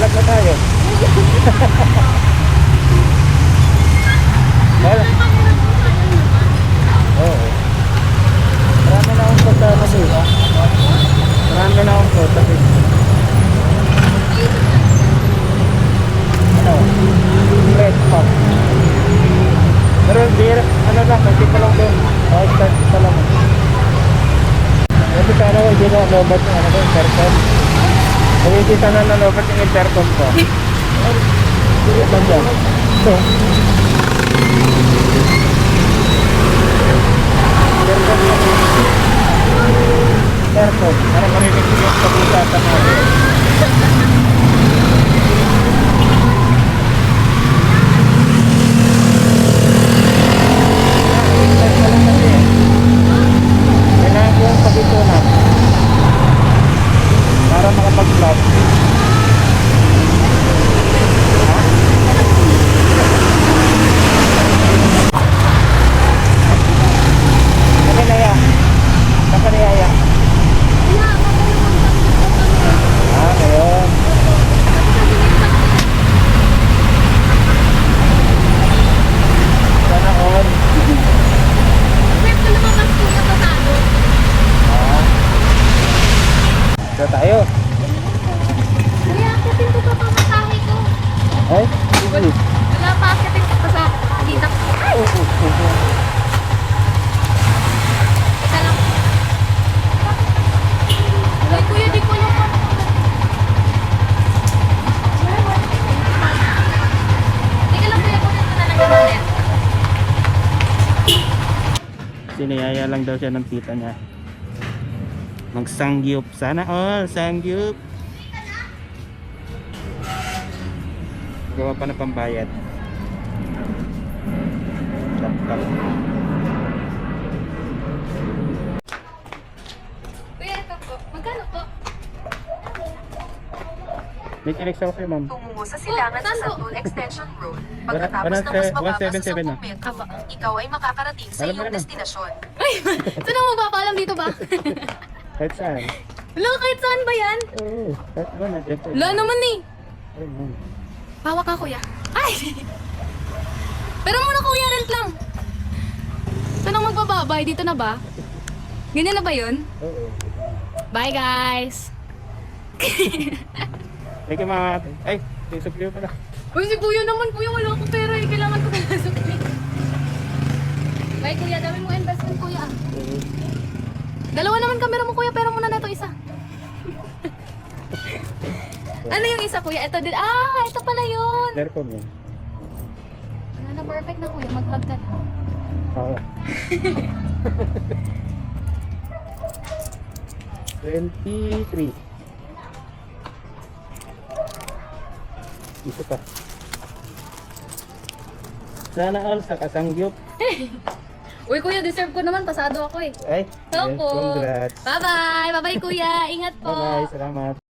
Vlog na tayo. Wala. Oo. Marami na akong punta kasi. Marami na akong punta kasi. Ano? Red pop. Pero hindi, ano lang, hindi pa lang doon. Start pa lang. Kasi sana hindi na lobat yung ano ko, intercom. Kung hindi sana na lobat yung intercom ko. Hindi ba dyan? So, intercom. Para marinig ko yung pag-usapan natin. Kailangan ko yung pag-itunan para makapag-vlog. Kami na yan. Saka na yaya. Ngayon. Sana on. So tayo. Kuya, akitin ko pa pamasahe ko. Ay, sige. Wala pa, akitin ko pa sa kita ko. Ay! Teka lang. Ay, kuya, di ko yung Teka lang, kuya, kunin ko na lang yung wallet. Siniyaya lang daw siya ng tita niya. Magsangyup. Sana all, sangyup. Gawa pa na pambayad. Tap-tap. Kuya, ito po. Magkano po? May kinig sa kayo, ma'am. Tungo sa silangan sa Santol Extension Road. Pagkatapos Wala- ng mas mababa sa 177 na. 10 metro, ikaw ay makakarating sa Alam mo iyong naman. destinasyon. Saan ako magpapaalam dito ba? Kahit saan? Wala, kahit saan ba yan? Oo. Kahit ba na? Wala naman eh. Ayun. Hawak ka, kuya. Ay! Pero muna, kuya, rent lang. Saan ako magbababay? Dito na ba? Ganyan na ba yun? Oo. Bye, guys! Thank you, mga ate. Ay, may supliyo pala. Uy, si kuya naman, kuya, wala akong pera eh. Kailangan ko pala sukli. Bye, kuya. Dami mo investment, kuya. Oo. Dalawa naman camera mo, kuya. Pero muna na ito isa. Ano yung isa, kuya? Ito din. Ah, ito pala yun. Intercom yun. Ano na, perfect na, kuya. Mag-vlog ka na. Oo. 23. Isa pa. Sana all sa kasangyup. Uy, kuya, deserve ko naman. Pasado ako eh. Ay, Hello yes, po. congrats. Bye-bye. Bye-bye, kuya. Ingat po. Bye-bye, salamat.